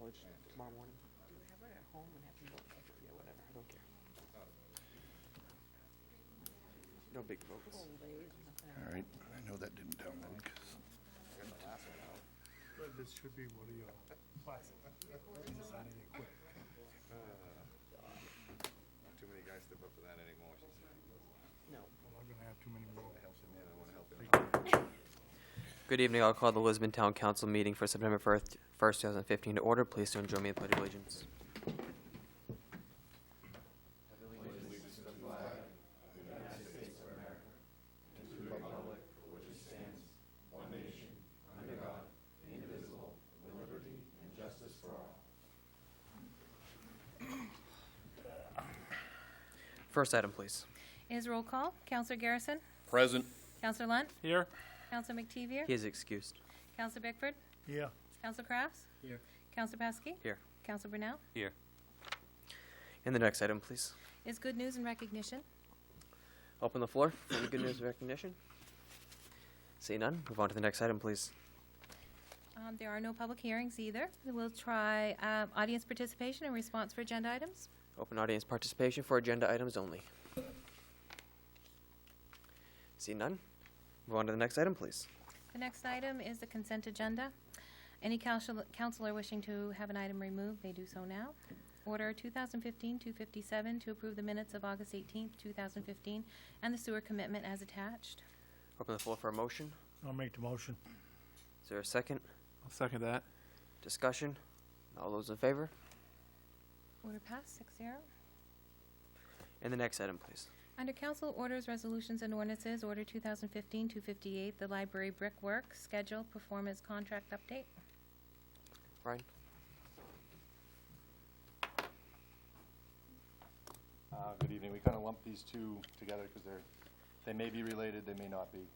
village tomorrow morning. Do we have it at home and have them vote? Yeah, whatever, I don't care. No big votes. All right, I know that didn't download 'cause Fred, this should be one of your classes. Just signing it quick. Too many guys step up for that anymore, she said. No. We're not gonna have too many more. Yeah, I wanna help him. Good evening, I'll call the Lisbon Town Council meeting for September 1st, 2015 to order. Please don't join me in the Pledge of Allegiance. First item, please. Is roll call. Counselor Garrison? present. Counselor Lunt? Here? Counselor McTevier? He is excused. Counselor Bickford? Yeah. Counselor Crafts? Here. Counselor Pesky? Here. Counselor Brunel? Here. And the next item, please. Is good news and recognition. Open the floor for any good news and recognition. See none, move on to the next item, please. There are no public hearings either. We'll try audience participation and response for agenda items. Open audience participation for agenda items only. See none, move on to the next item, please. The next item is the consent agenda. Any counselor wishing to have an item removed may do so now. Order 2015-257 to approve the minutes of August 18th, 2015, and the sewer commitment as attached. Open the floor for a motion. I'll make the motion. Is there a second? I'll second that. Discussion? All those in favor? Order passed, 6-0. And the next item, please. Under Council Orders, Resolutions, and Ordinances, Order 2015-258, the Library Brickwork Schedule Performance Contract Update. Ryan? Good evening. We kind of lumped these two together because they may be related, they may not be.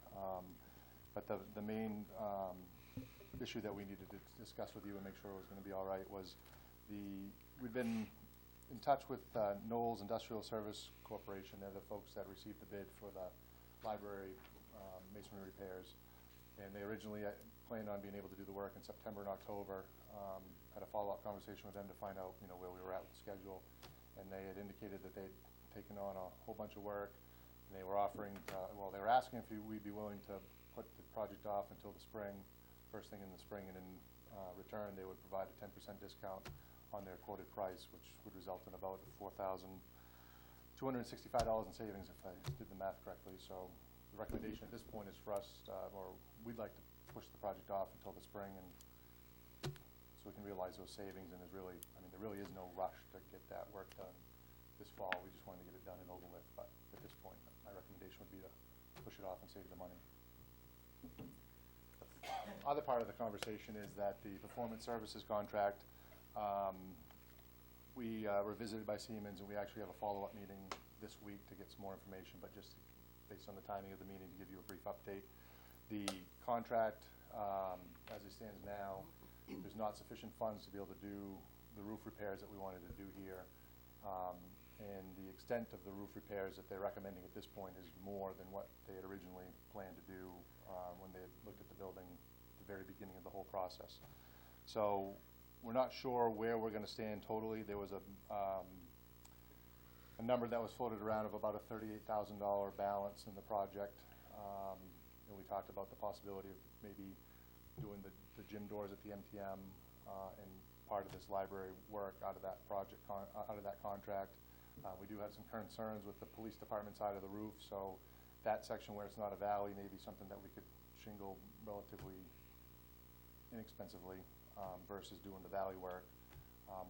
But the main issue that we needed to discuss with you and make sure it was going to be all right was we've been in touch with Knowles Industrial Service Corporation. They're the folks that received the bid for the library masonry repairs. And they originally planned on being able to do the work in September and October. Had a follow-up conversation with them to find out, where we were at with the schedule. And they had indicated that they'd taken on a whole bunch of work. And they were offering, they were asking if we'd be willing to put the project off until the spring, first thing in the spring, and in return they would provide a 10% discount on their quoted price, which would result in about $4,265 in savings if I did the math correctly. So the recommendation at this point is for us, or we'd like to push the project off until the spring, and so we can realize those savings. And there really is no rush to get that work done this fall. We just wanted to get it done and over with. But at this point, my recommendation would be to push it off and save the money. Other part of the conversation is that the performance services contract, we were visited by Siemens, and we actually have a follow-up meeting this week to get some more information. But just based on the timing of the meeting, to give you a brief update, the contract, as it stands now, there's not sufficient funds to be able to do the roof repairs that we wanted to do here. And the extent of the roof repairs that they're recommending at this point is more than what they had originally planned to do when they had looked at the building at the very beginning of the whole process. So we're not sure where we're going to stand totally. There was a number that was floated around of about a $38,000 balance in the project. And we talked about the possibility of maybe doing the gym doors at the MTM and part of this library work out of that project, out of that contract. We do have some concerns with the police department side of the roof, so that section where it's not a valley may be something that we could shingle relatively inexpensively versus doing the valley work.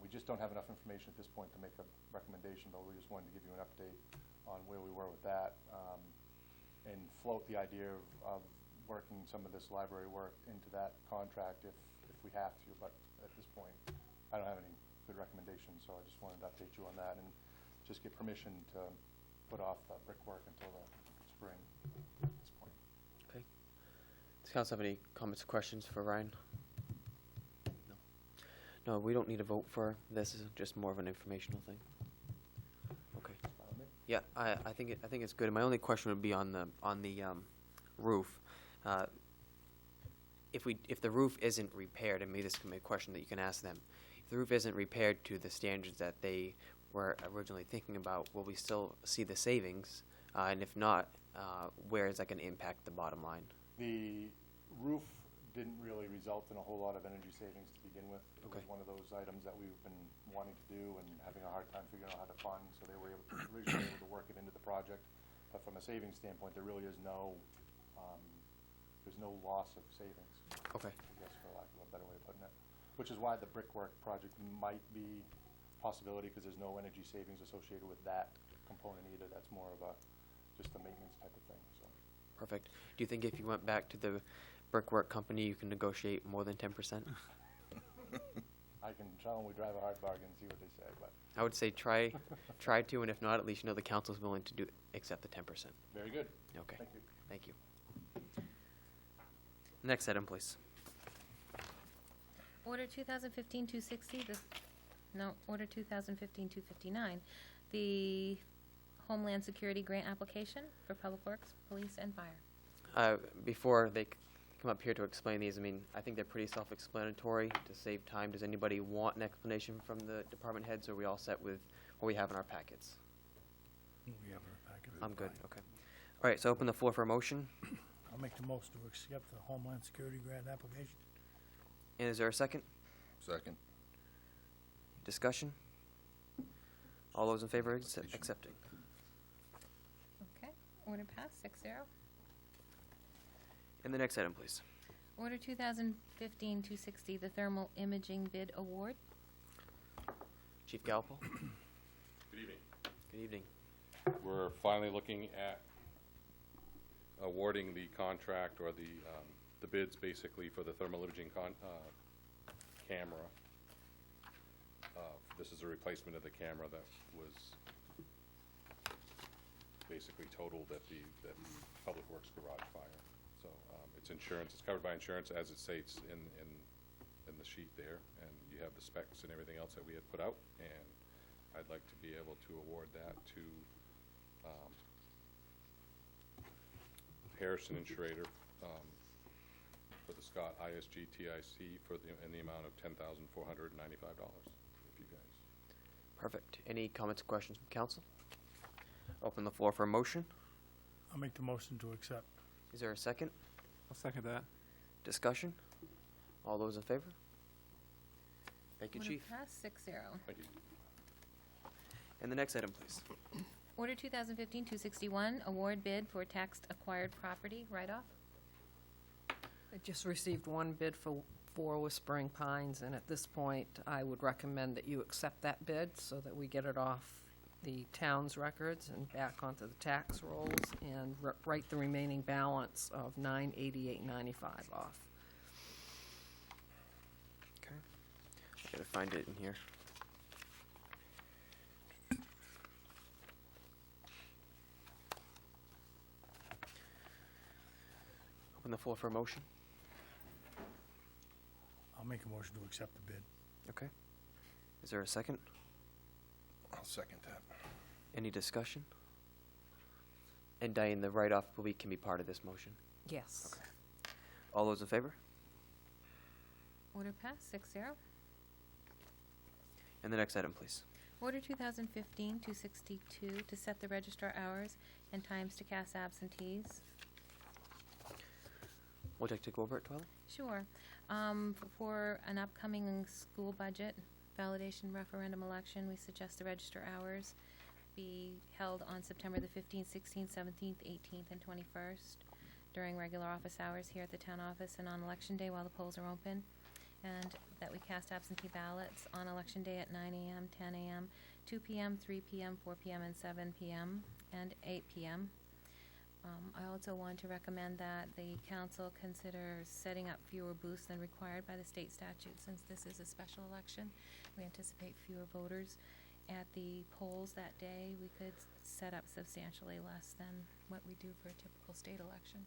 We just don't have enough information at this point to make a recommendation, but we just wanted to give you an update on where we were with that and float the idea of working some of this library work into that contract if we have to. But at this point, I don't have any good recommendations, so I just wanted to update you on that and just get permission to put off the brickwork until the spring at this point. Okay. Does council have any comments or questions for Ryan? No. No, we don't need a vote for this. This is just more of an informational thing. Okay. Yeah, I think it's good. And my only question would be on the roof. If the roof isn't repaired, and maybe this can be a question that you can ask them, the roof isn't repaired to the standards that they were originally thinking about, will we still see the savings? And if not, where is that going to impact the bottom line? The roof didn't really result in a whole lot of energy savings to begin with. It was Okay. one of those items that we've been wanting to do and having a hard time figuring out how to fund, so they were originally able to work it into the project. But from a savings standpoint, there really is there's no loss of savings, Okay. I guess, for lack of a better way of putting it. Which is why the brickwork project might be a possibility, because there's no energy savings associated with that component either. That's more of just a maintenance type of thing, so. Perfect. Do you think if you went back to the brickwork company, you can negotiate more than 10%? I can tell them we drive a hard bargain and see what they say, but I would say try to, and if not, at least you know the council's willing to accept the 10%. very good. Okay. Thank you. Thank you. Next item, please. Order 2015-260, Order 2015-259, the Homeland Security Grant application for Public Works, Police, and Fire. Before they come up here to explain these, I mean, I think they're pretty self-explanatory. To save time, does anybody want an explanation from the department heads, or are we all set with what we have in our packets? We have our packet. I'm good, okay. All right, so open the floor for a motion. I'll make the motion to accept the Homeland Security Grant application. And is there a second? Second. Discussion? All those in favor of accepting? Okay, order passed, 6-0. And the next item, please. Order 2015-260, the Thermal Imaging Bid Award. Chief Galpel? Good evening. Good evening. We're finally looking at awarding the contract, or the bids basically, for the thermal imaging camera. This is a replacement of the camera that was basically totaled at the Public Works garage fire. So it's insurance, it's covered by insurance as it states in the sheet there, and you have the specs and everything else that we had put out, and I'd like to be able to award that to Harrison and Schrader for the Scott ISG TIC in the amount of $10,495, if you guys. Perfect. Any comments or questions from council? Open the floor for a motion. I'll make the motion to accept. Is there a second? I'll second that. Discussion? All those in favor? Thank you, Order Chief. passed, 6-0. Thank you. And the next item, please. Order 2015-261, award bid for taxed acquired property write-off. I just received one bid for 4 Whispering Pines, and at this point, I would recommend that you accept that bid so that we get it off the town's records and back onto the tax rolls, and write the remaining balance of $988.95 off. Okay. I gotta find it in here. Open the floor for a motion. I'll make a motion to accept the bid. Okay. Is there a second? I'll second that. Any discussion? And Diane, the write-off can be part of this motion. Yes. Okay. All those in favor? Order passed, 6-0. And the next item, please. Order 2015-262, to set the registrar hours and times to cast absentees. Would you like to go over it, Twyla? Sure. For an upcoming school budget validation referendum election, we suggest the register hours be held on September the 15th, 16th, 17th, 18th, and 21st during regular office hours here at the town office, and on election day while the polls are open, and that we cast absentee ballots on election day at 9 a.m., 10 a.m., 2 p.m., 3 p.m., 4 p.m., and 7 p.m., and 8 p.m. I also want to recommend that the council consider setting up fewer booths than required by the state statute. Since this is a special election, we anticipate fewer voters at the polls that day. We could set up substantially less than what we do for a typical state election,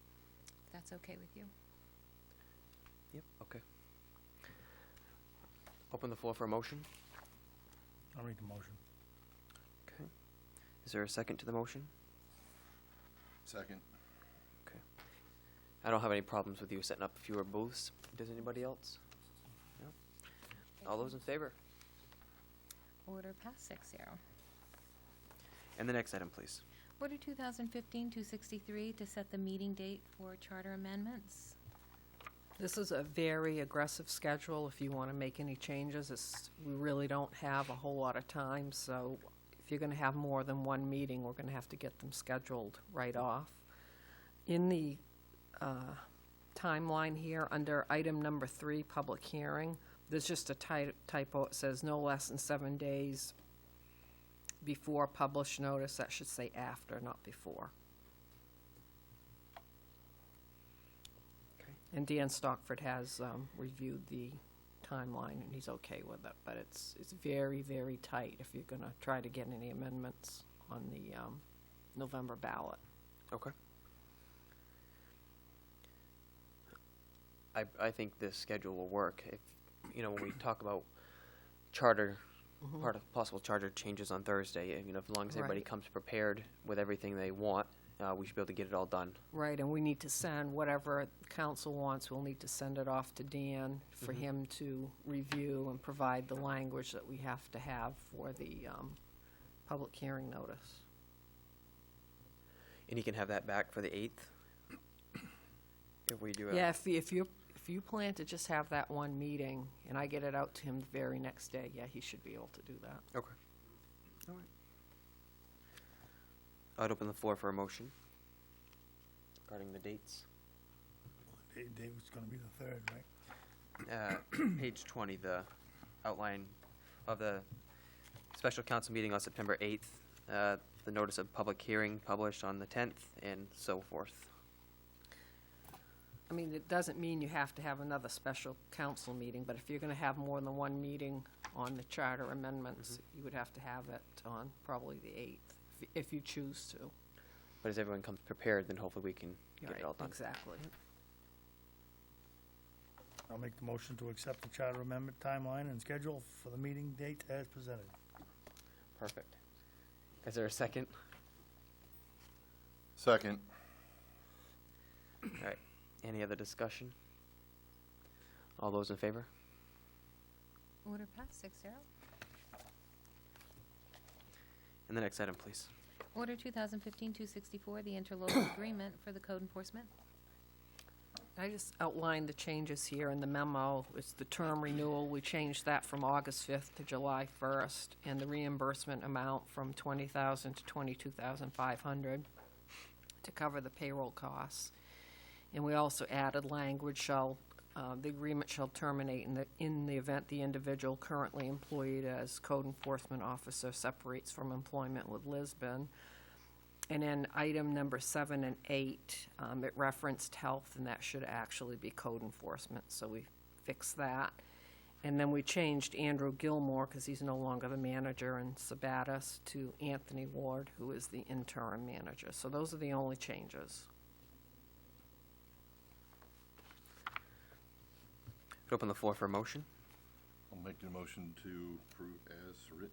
if that's okay with you. Yep, okay. Open the floor for a motion. I'll make the motion. Okay. Is there a second to the motion? Second. Okay. I don't have any problems with you setting up fewer booths. Does anybody else? No? All those in favor? Order passed 6-0. And the next item, please. Order 2015-263 to set the meeting date for charter amendments. This is a very aggressive schedule. If you want to make any changes, we really don't have a whole lot of time, so if you're going to have more than one meeting, we're going to have to get them scheduled right off. In the timeline here, under item number 3, public hearing, there's just a typo. It says no less than 7 days before published notice. That should say after, not before. And Dan Stockford has reviewed the timeline, and he's okay with it, but it's very, very tight if you're going to try to get any amendments on the November ballot. Okay. I think this schedule will work. If, when we talk about charter, part of possible charter changes on Thursday, as long as everybody Right. comes prepared with everything they want, we should be able to get it all done. Right, and we need to send whatever council wants, we'll need to send it off to Dan for him to review and provide the language that we have to have for the public hearing notice. And you can have that back for the 8th? If we do Yeah, if you plan to just have that one meeting, and I get it out to him the very next day, yeah, he should be able to do that. Okay. All right. I'd open the floor for a motion regarding the dates. David's gonna be the 3rd, right? Page 20, the outline of the special council meeting on September 8th, the notice of public hearing published on the 10th, and so forth. I mean, it doesn't mean you have to have another special council meeting, but if you're gonna have more than one meeting on the charter amendments, you would have to have it on probably the 8th, if you choose to. But as everyone comes prepared, then hopefully we can get Right, it all done. exactly. I'll make the motion to accept the charter amendment timeline and schedule for the meeting date as presented. Perfect. Is there a second? Second. All right. Any other discussion? All those in favor? Order passed 6-0. And the next item, please. Order 2015-264, the interlocal agreement for the code enforcement. I just outlined the changes here in the memo. It's the term renewal. We changed that from August 5th to July 1st, and the reimbursement amount from $20,000 to $22,500 to cover the payroll costs. And we also added language, the agreement shall terminate in the event the individual currently employed as code enforcement officer separates from employment with Lisbon. And then item number 7 and 8, it referenced health, and that should actually be code enforcement, so we fixed that. And then we changed Andrew Gilmore, because he's no longer the manager, and Sabatis to Anthony Ward, who is the interim manager. So those are the only changes. Open the floor for a motion. I'll make the motion to approve as written,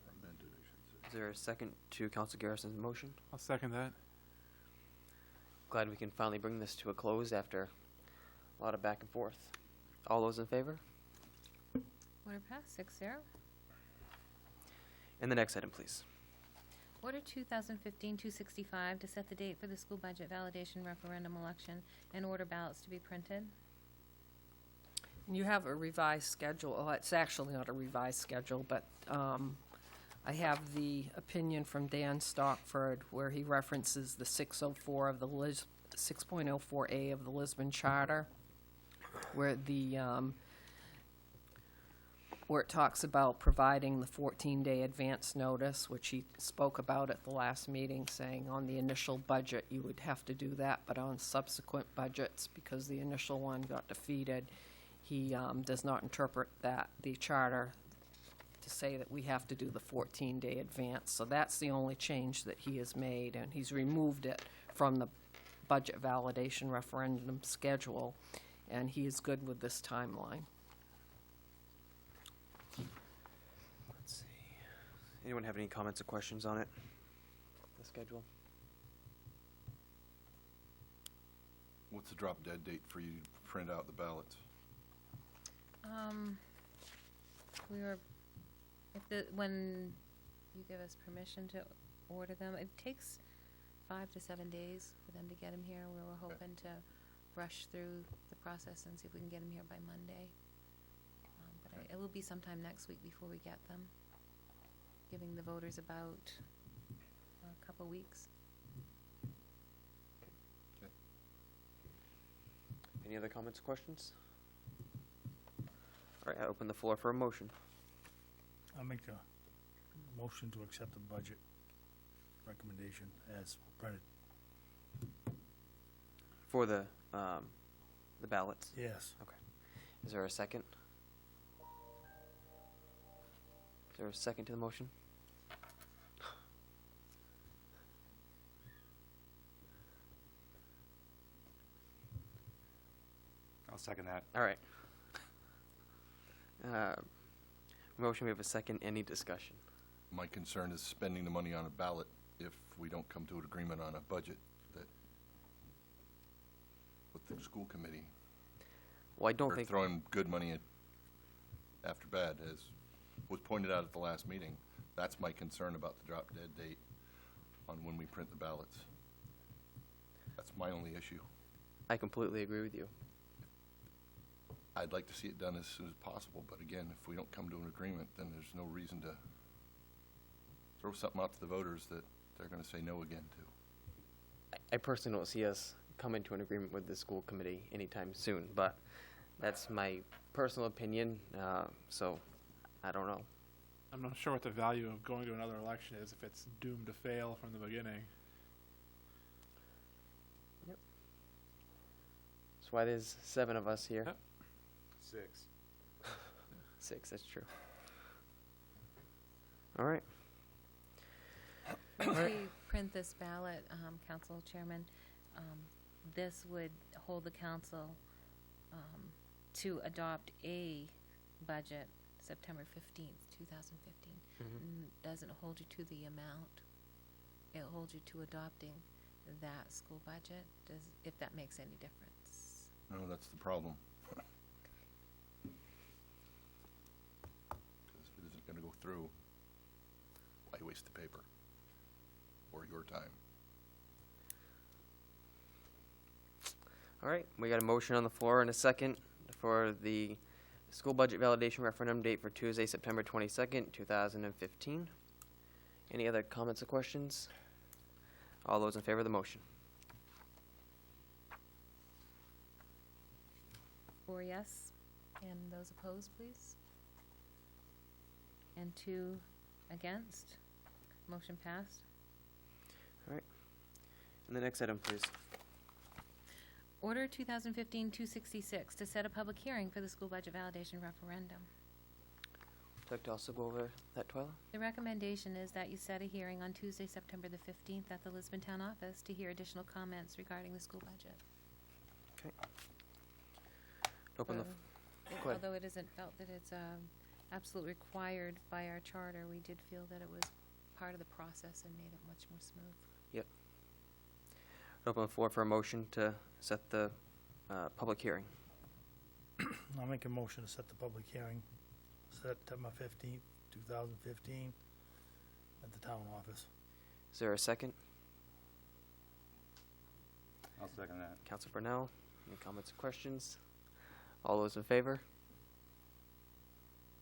or amended, I should say. Is there a second to Council Garrison's motion? I'll second that. Glad we can finally bring this to a close after a lot of back and forth. All those in favor? Order passed 6-0. And the next item, please. Order 2015-265 to set the date for the school budget validation referendum election and order ballots to be printed. And you have a revised schedule. Well, it's actually not a revised schedule, but I have the opinion from Dan Stockford where he references the 604 of the 6.04A of the Lisbon Charter, where where it talks about providing the 14-day advance notice, which he spoke about at the last meeting, saying on the initial budget you would have to do that, but on subsequent budgets, because the initial one got defeated, he does not interpret the charter to say that we have to do the 14-day advance. So that's the only change that he has made, and he's removed it from the budget validation referendum schedule, and he is good with this timeline. Let's see. Anyone have any comments or questions on it? The schedule? What's the drop dead date for you to print out the ballots? We were, if when you give us permission to order them, it takes 5 to 7 days for them to get them here. We were hoping to rush through the process and see if we can get them here by Monday. But it will be sometime next week before we get them, giving the voters about a couple weeks. Any other comments or questions? All right, I open the floor for a motion. I'll make a motion to accept the budget recommendation as printed. For the ballots. Yes. Is there a second? Is there a second to the motion? I'll second that. All right. Motion, we have a second. Any discussion? My concern is spending the money on a ballot if we don't come to an agreement on a budget that, with the school committee. Well, I don't We're think. throwing good money after bad, as was pointed out at the last meeting. That's my concern about the drop dead date on when we print the ballots. That's my only issue. I completely agree with you. I'd like to see it done as soon as possible, but again, if we don't come to an agreement, then there's no reason to throw something out to the voters that they're gonna say no again to. I personally don't see us coming to an agreement with the school committee anytime soon, but that's my personal opinion, so I don't know. I'm not sure what the value of going to another election is if it's doomed to fail from the beginning. That's why there's 7 of us here. Yep. 6. 6, that's true. All right. Once we print this ballot, Council Chairman, this would hold the council to adopt a budget September 15th, 2015. Doesn't hold you to the amount. It'll hold you to adopting that school budget, if that makes any difference. No, that's the problem. Because if it isn't gonna go through, why waste the paper? Or your time? All right, we got a motion on the floor and a second for the school budget validation referendum date for Tuesday, September 22nd, 2015. Any other comments or questions? All those in favor of the motion? 4 yes, and those opposed, please. And 2 against. Motion passed. And the next item, please. Order 2015-266 to set a public hearing for the school budget validation referendum. Would you like to also go over that, Twyla? The recommendation is that you set a hearing on Tuesday, September the 15th at the Lisbon Town Office to hear additional comments regarding the school budget. Open the, So, go ahead. although it isn't felt that it's absolutely required by our charter, we did feel that it was part of the process and made it much more smooth. Open the floor for a motion to set the public hearing. I'll make a motion to set the public hearing, September 15th, 2015, at the town office. Is there a second? I'll second that. Council Brunel, any comments or questions? All those in favor?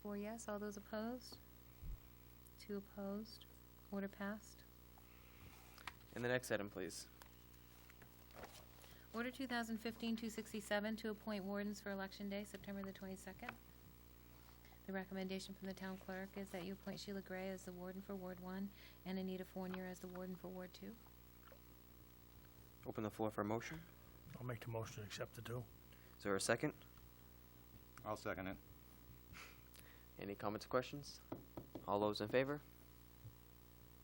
4 yes, all those opposed? 2 opposed. Order passed. And the next item, please. Order 2015-267 to appoint wardens for Election Day, September the 22nd. The recommendation from the town clerk is that you appoint Sheila Gray as the warden for Ward 1 and Anita Fournier as the warden for Ward 2. Open the floor for a motion. I'll make the motion to accept the 2. Is there a second? I'll second it. Any comments or questions? All those in favor?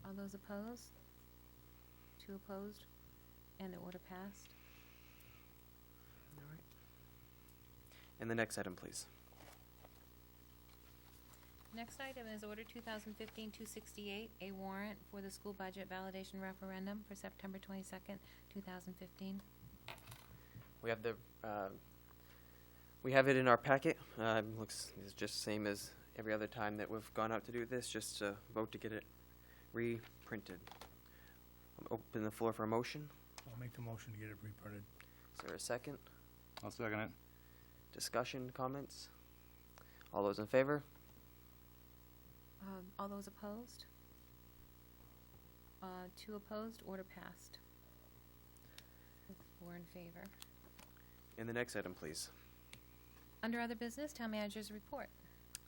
All those opposed? 2 opposed, and the order passed. All right. And the next item, please. Next item is Order 2015-268, a warrant for the school budget validation referendum for September 22nd, 2015. We have the, we have it in our packet. Looks, it's just the same as every other time that we've gone out to do this, just to vote to get it reprinted. Open the floor for a motion. I'll make the motion to get it reprinted. Is there a second? I'll second it. Discussion, comments? All those in favor? All those opposed? 2 opposed, order passed. With 4 in favor. And the next item, please. Under other business, town manager's report.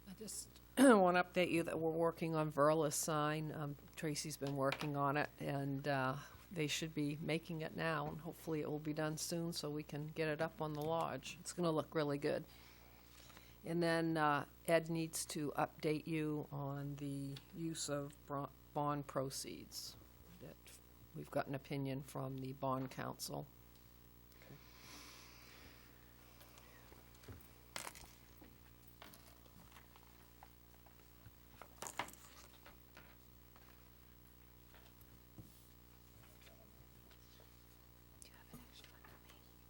I just want to update you that we're working on Verla's sign. Tracy's been working on it, and they should be making it now, and hopefully it will be done soon so we can get it up on the lodge. It's going to look really good. And then Ed needs to update you on the use of bond proceeds. That we've got an opinion from the bond council. Do you have an extra one for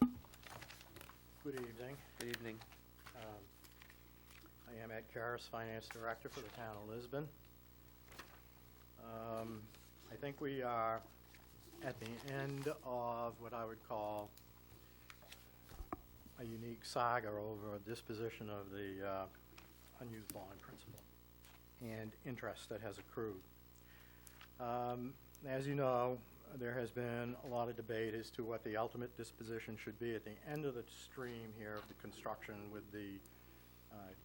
me? Good evening. Good evening. I am Ed Karras, Finance Director for the town of Lisbon. I think we are at the end of what I would call a unique saga over disposition of the unused bond principal and interest that has accrued. As you know, there has been a lot of debate as to what the ultimate disposition should be at the end of the stream here of the construction with the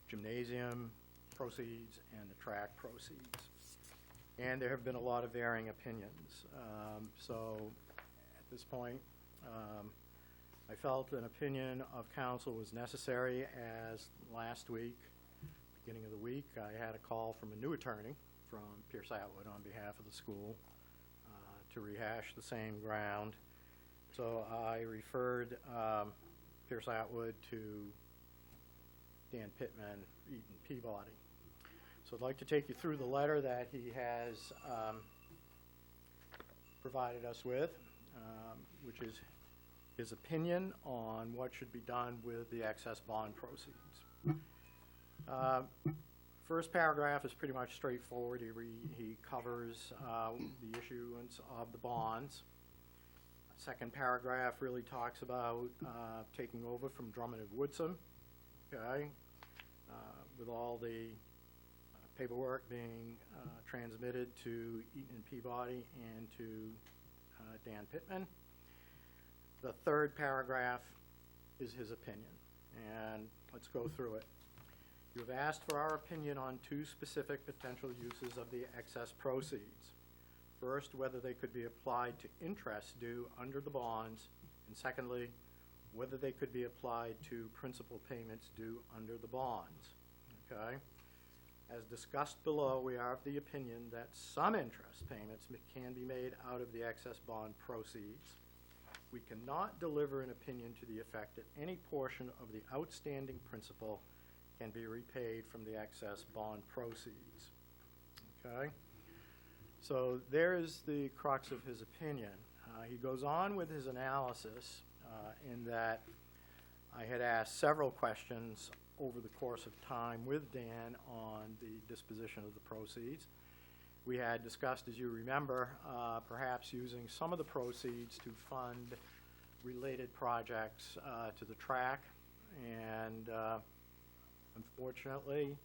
gymnasium proceeds and the track proceeds. And there have been a lot of varying opinions. So at this point, I felt an opinion of council was necessary, as last week, beginning of the week, I had a call from a new attorney from Pierce Atwood on behalf of the school to rehash the same ground. So I referred Pierce Atwood to Dan Pittman, Eaton Peabody. So I'd like to take you through the letter that he has provided us with, which is his opinion on what should be done with the excess bond proceeds. First paragraph is pretty much straightforward. He covers the issuance of the bonds. Second paragraph really talks about taking over from Drummond and Woodson, okay, with all the paperwork being transmitted to Eaton and Peabody and to Dan Pittman. The third paragraph is his opinion, and let's go through it. You have asked for our opinion on 2 specific potential uses of the excess proceeds. First, whether they could be applied to interest due under the bonds, and secondly, whether they could be applied to principal payments due under the bonds. Okay? As discussed below, we are of the opinion that some interest payments can be made out of the excess bond proceeds. We cannot deliver an opinion to the effect that any portion of the outstanding principal can be repaid from the excess bond proceeds. Okay? So there is the crux of his opinion. He goes on with his analysis in that I had asked several questions over the course of time with Dan on the disposition of the proceeds. We had discussed, as you remember, perhaps using some of the proceeds to fund related projects to the track, and unfortunately,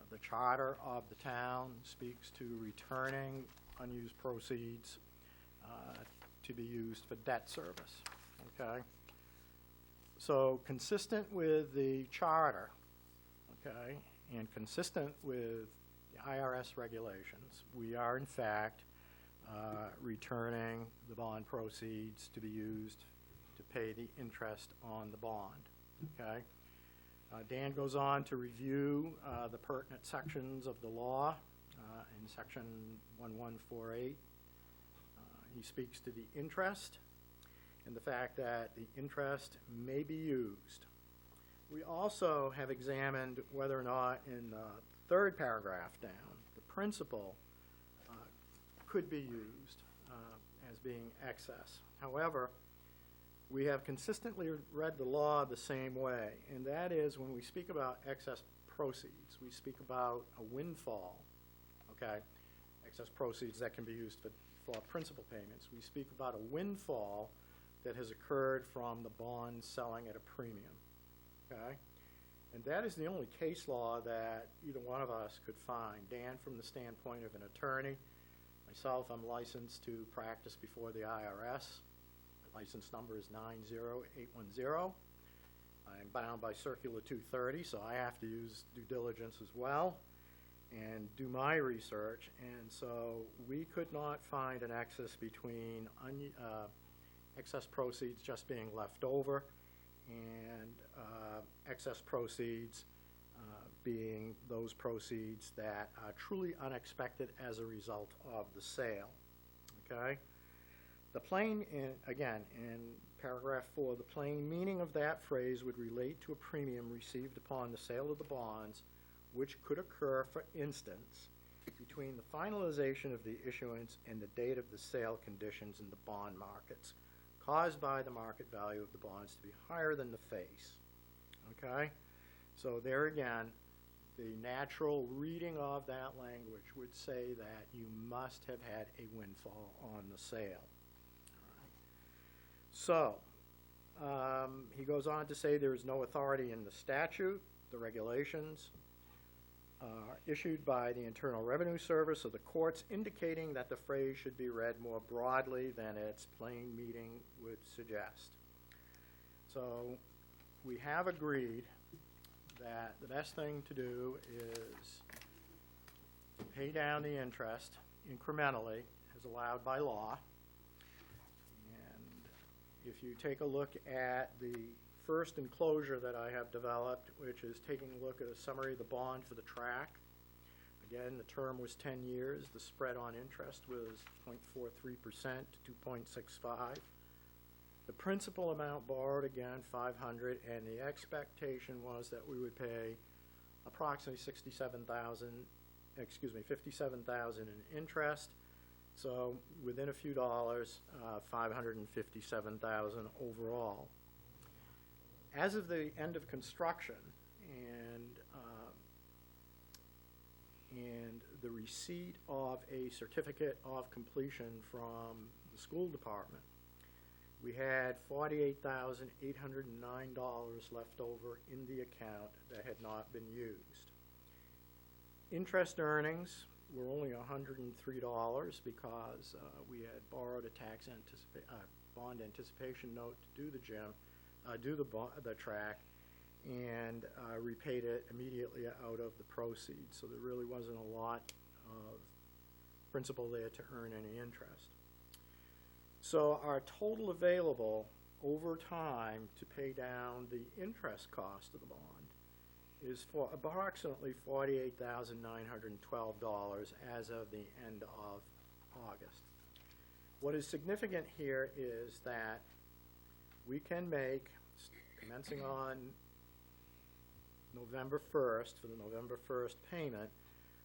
the charter of the town speaks to returning unused proceeds to be used for debt service, okay? So consistent with the charter, okay, and consistent with the IRS regulations, we are in fact returning the bond proceeds to be used to pay the interest on the bond, okay? Dan goes on to review the pertinent sections of the law in section 1148. He speaks to the interest and the fact that the interest may be used. We also have examined whether or not in the third paragraph down, the principal could be used as being excess. However, we have consistently read the law the same way, and that is when we speak about excess proceeds, we speak about a windfall, okay? Excess proceeds that can be used for principal payments. We speak about a windfall that has occurred from the bond selling at a premium, okay? And that is the only case law that either one of us could find. Dan, from the standpoint of an attorney, myself, I'm licensed to practice before the IRS. My license number is 90810. I'm bound by Circular 230, so I have to use due diligence as well and do my research. And so we could not find an excess between excess proceeds just being left over and excess proceeds being those proceeds that are truly unexpected as a result of the sale, okay? The plain, again, in paragraph 4, the plain meaning of that phrase would relate to a premium received upon the sale of the bonds, which could occur, for instance, between the finalization of the issuance and the date of the sale conditions in the bond markets, caused by the market value of the bonds to be higher than the face, okay? So there again, the natural reading of that language would say that you must have had a windfall on the sale. So, he goes on to say there is no authority in the statute, the regulations, issued by the Internal Revenue Service or the courts indicating that the phrase should be read more broadly than its plain meaning would suggest. So, we have agreed that the best thing to do is pay down the interest incrementally as allowed by law. If you take a look at the first enclosure that I have developed, which is taking a look at a summary of the bond for the track, again, the term was 10 years. The spread on interest was 0.43% to 2.65. The principal amount borrowed, again, $500, and the expectation was that we would pay approximately $57,000 in interest. So within a few dollars, $557,000 overall. As of the end of construction and the receipt of a certificate of completion from the school department, we had $48,809 left over in the account that had not been used. Interest earnings were only $103 because we had borrowed a bond anticipation note to do the track, and repaid it immediately out of the proceeds. So there really wasn't a lot of principal there to earn any interest. So our total available over time to pay down the interest cost of the bond is for approximately $48,912 as of the end of August. What is significant here is that we can make, commencing on November 1st, for the November 1st payment,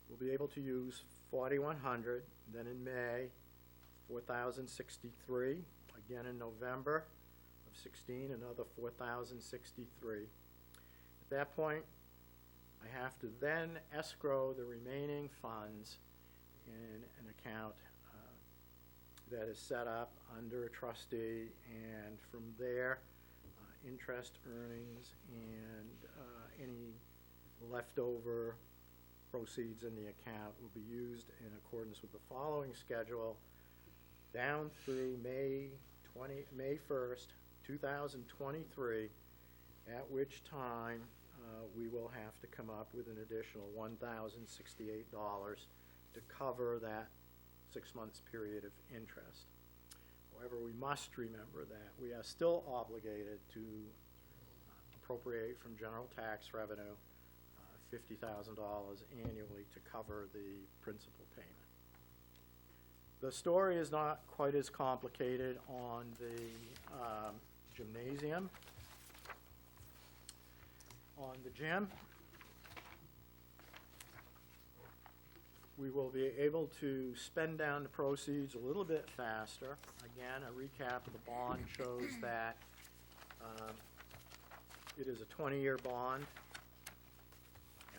we'll be able to use $4,100, then in May, $4,063, again in November of 16, another $4,063. At that point, I have to then escrow the remaining funds in an account that is set up under a trustee, and from there, interest earnings and any leftover proceeds in the account will be used in accordance with the following schedule down through May 1st, 2023, at which time we will have to come up with an additional $1,068 to cover that 6 months period of interest. However, we must remember that we are still obligated to appropriate from general tax revenue $50,000 annually to cover the principal payment. The story is not quite as complicated on the gymnasium. On the gym, we will be able to spend down the proceeds a little bit faster. Again, a recap of the bond shows that It is a 20-year bond.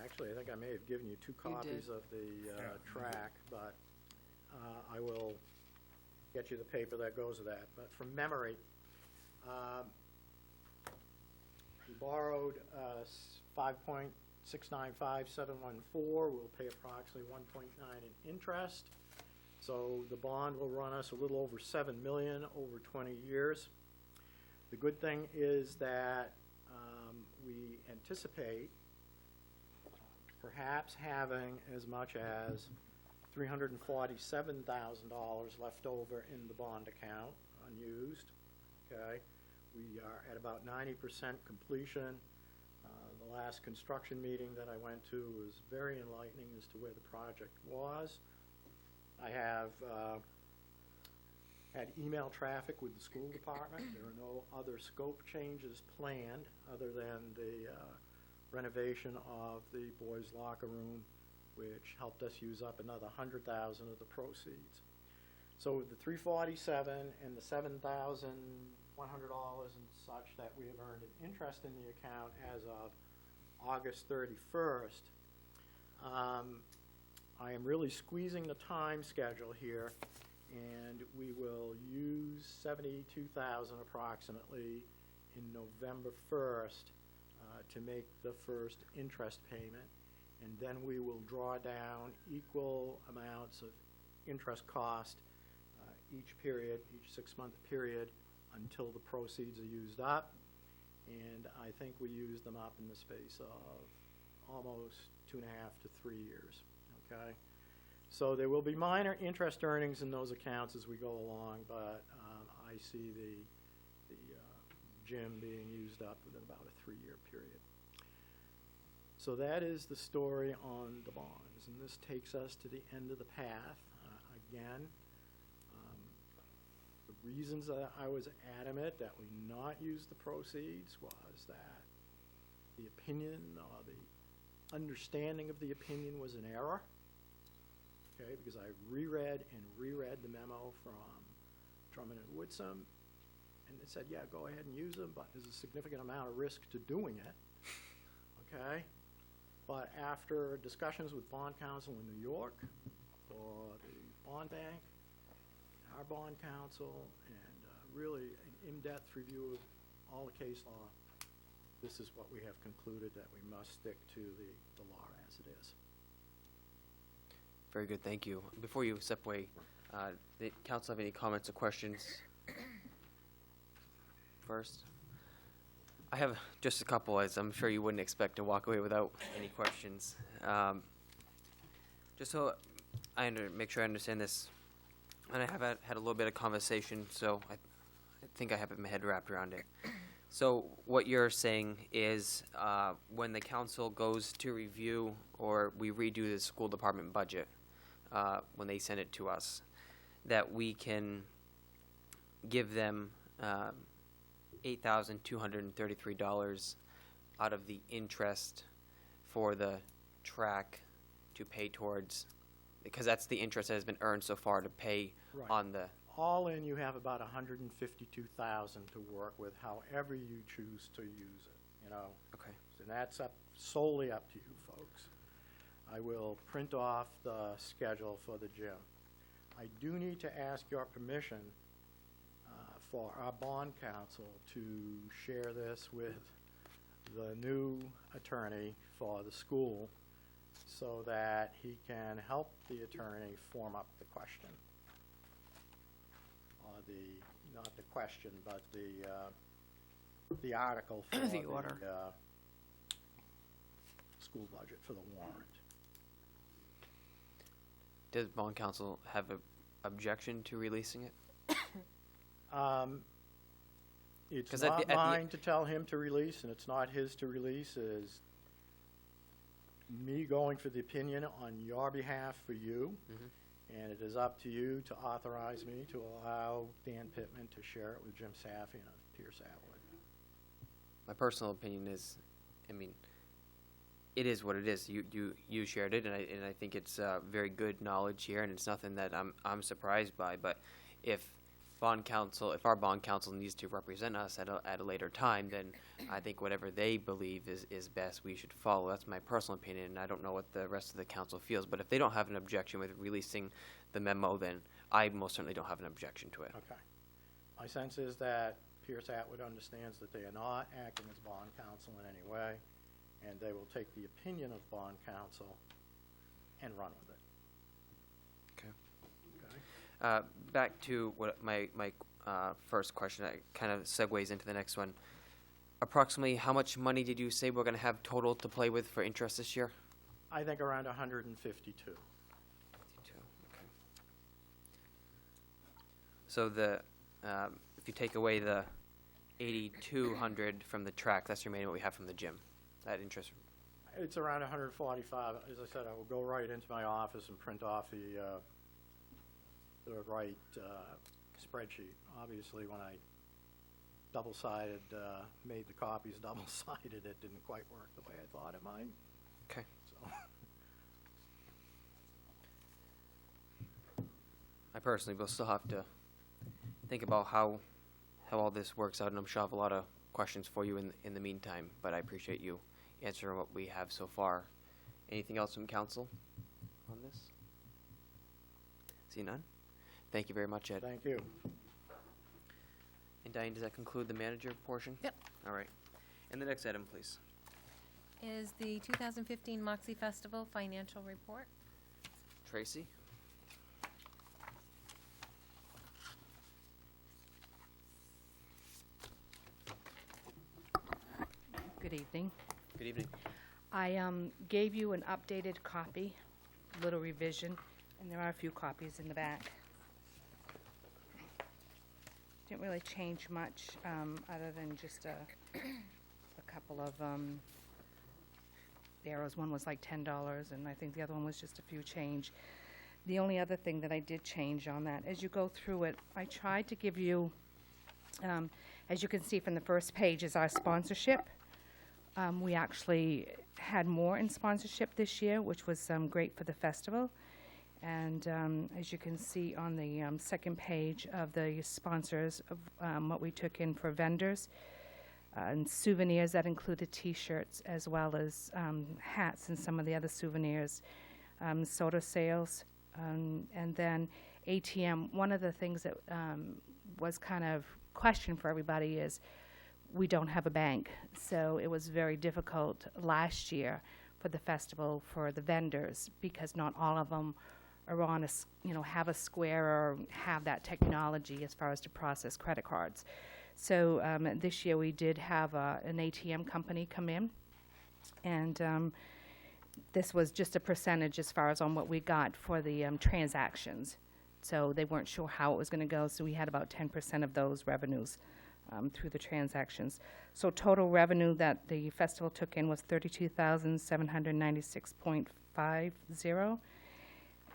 Actually, I think I may have given you two You did. copies of the track, but I will get you the paper that goes with that. But from memory, we borrowed 5.695714. We'll pay approximately 1.9 in interest. So the bond will run us a little over $7 million over 20 years. The good thing is that we anticipate perhaps having as much as $347,000 left over in the bond account, unused, okay? We are at about 90% completion. The last construction meeting that I went to was very enlightening as to where the project was. I have had email traffic with the school department. There are no other scope changes planned other than the renovation of the boys' locker room, which helped us use up another $100,000 of the proceeds. So the $347 and the $7,100 and such that we have earned in interest in the account as of August 31st, I am really squeezing the time schedule here, and we will use $72,000 approximately in November 1st to make the first interest payment, and then we will draw down equal amounts of interest cost each period, each 6-month period, until the proceeds are used up. And I think we use them up in the space of almost 2.5 to 3 years, okay? So there will be minor interest earnings in those accounts as we go along, but I see the gym being used up within about a 3-year period. So that is the story on the bonds, and this takes us to the end of the path. Again, the reasons that I was adamant that we not use the proceeds was that the opinion or the understanding of the opinion was an error, okay, because I reread the memo from Drummond and Woodson, and it said, yeah, go ahead and use them, but there's a significant amount of risk to doing it, okay? But after discussions with bond counsel in New York for the bond bank, our bond counsel, and really an in-depth review of all the case law, this is what we have concluded, that we must stick to the law as it is. Very good, thank you. Before you step away, the council have any comments or questions? First, I have just a couple, as I'm sure you wouldn't expect to walk away without any questions. Just so I make sure I understand this, and I have had a little bit of conversation, so I think I have my head wrapped around it. So what you're saying is when the council goes to review or we redo the school department budget, when they send it to us, that we can give them $8,233 out of the interest for the track to pay towards, because that's the interest that has been earned so far to pay Right. on the, All in, you have about $152,000 to work with, however you choose to use it, you know. okay. And that's solely up to you folks. I will print off the schedule for the gym. I do need to ask your permission for our bond counsel to share this with the new attorney for the school so that he can help the attorney form up the question. Not the question, but the article for The order. School budget for the warrant. Does bond counsel have an objection to releasing it? It's 'Cause at not the- mine to tell him to release, and it's not his to release, is me going for the opinion on your behalf for you. Mhm. And it is up to you to authorize me to allow Dan Pittman to share it with Jim Saffey and Pierce Atwood. My personal opinion is, I mean, it is what it is. You shared it, and I think it's very good knowledge here, and it's nothing that I'm surprised by. But if bond counsel, if our bond counsel needs to represent us at a later time, then I think whatever they believe is best, we should follow. That's my personal opinion, and I don't know what the rest of the council feels. But if they don't have an objection with releasing the memo, then I most certainly don't have an objection to it. Okay. My sense is that Pierce Atwood understands that they are not acting as bond counsel in any way, and they will take the opinion of bond counsel and run with it. Okay? Back to what my first question, that kind of segues into the next one. Approximately how much money did you say we're going to have total to play with for interest this year? I think around 152. Okay. So if you take away the 8,200 from the track, that's remaining what we have from the gym. That interest. It's around 145. As I said, I will go right into my office and print off the right spreadsheet. Obviously, when I double-sided, made the copies double-sided, it didn't quite work the way I thought it might. Okay. So, I personally will still have to think about how all this works out, and I'm sure I have a lot of questions for you in the meantime, but I appreciate you answering what we have so far. Anything else from council on this? See none? Thank you very much, Ed. thank you. And Diane, does that conclude the manager portion? Yep. All right. And the next item, please. Is the 2015 Moxie Festival financial report. Tracy? Good evening. Good evening. I gave you an updated copy, little revision, and there are a few copies in the back. Didn't really change much, other than just a couple of arrows. One was like $10, and I think the other one was just a few change. The only other thing that I did change on that, as you go through it, I tried to give you, as you can see from the first page, is our sponsorship. We actually had more in sponsorship this year, which was great for the festival. And as you can see on the second page of the sponsors of what we took in for vendors and souvenirs, that included T-shirts as well as hats and some of the other souvenirs, soda sales, and then ATM. One of the things that was kind of question for everybody is we don't have a bank, so it was very difficult last year for the festival for the vendors because not all of them are on have a Square or have that technology as far as to process credit cards. So this year we did have an ATM company come in, and this was just a percentage as far as on what we got for the transactions. So they weren't sure how it was going to go, so we had about 10% of those revenues through the transactions. So total revenue that the festival took in was $32,796.50.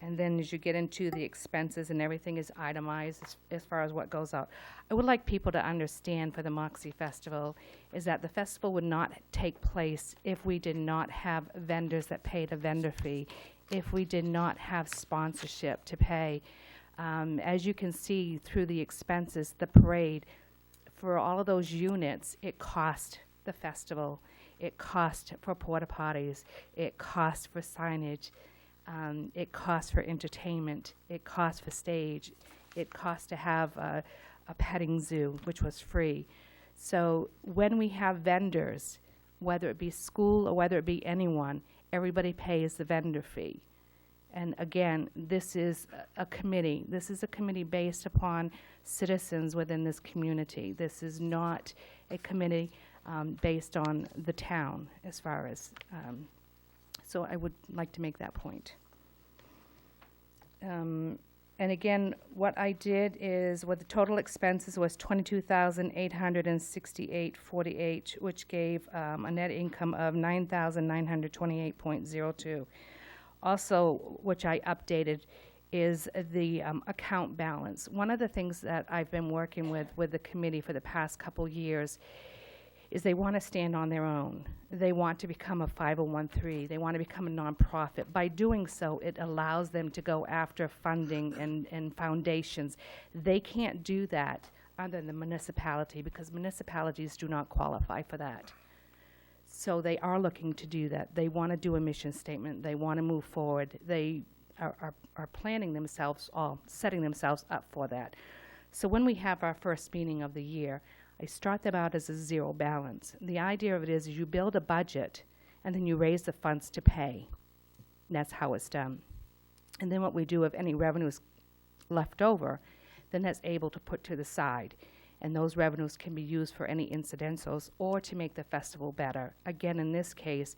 And then as you get into the expenses and everything is itemized as far as what goes out. I would like people to understand for the Moxie Festival is that the festival would not take place if we did not have vendors that paid a vendor fee, if we did not have sponsorship to pay. As you can see through the expenses, the parade, for all of those units, it cost the festival. It cost for porta potties. It cost for signage. It cost for entertainment. It cost for stage. It cost to have a petting zoo, which was free. So when we have vendors, whether it be school or whether it be anyone, everybody pays the vendor fee. And again, this is a committee. This is a committee based upon citizens within this community. This is not a committee based on the town as far as, so I would like to make that point. And again, what I did is, what the total expenses was $22,868.48, which gave a net income of $9,928.02. Also, which I updated, is the account balance. One of the things that I've been working with the committee for the past couple years is they want to stand on their own. They want to become a 501(c)(3). They want to become a nonprofit. By doing so, it allows them to go after funding and foundations. They can't do that under the municipality because municipalities do not qualify for that. So they are looking to do that. They want to do a mission statement. They want to move forward. They are planning themselves, or setting themselves up for that. So when we have our first meeting of the year, I start them out as a zero balance. The idea of it is you build a budget and then you raise the funds to pay. And that's how it's done. And then what we do, if any revenues left over, then that's able to put to the side. And those revenues can be used for any incidentals or to make the festival better. Again, in this case,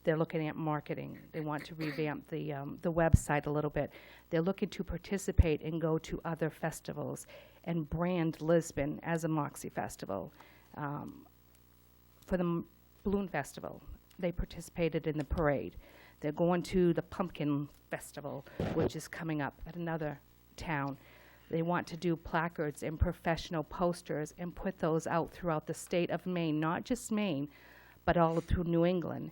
they're looking at marketing. They want to revamp the website a little bit. They're looking to participate and go to other festivals and brand Lisbon as a Moxie festival. For the Balloon Festival, they participated in the parade. They're going to the Pumpkin Festival, which is coming up at another town. They want to do placards and professional posters and put those out throughout the state of Maine, not just Maine, but all through New England,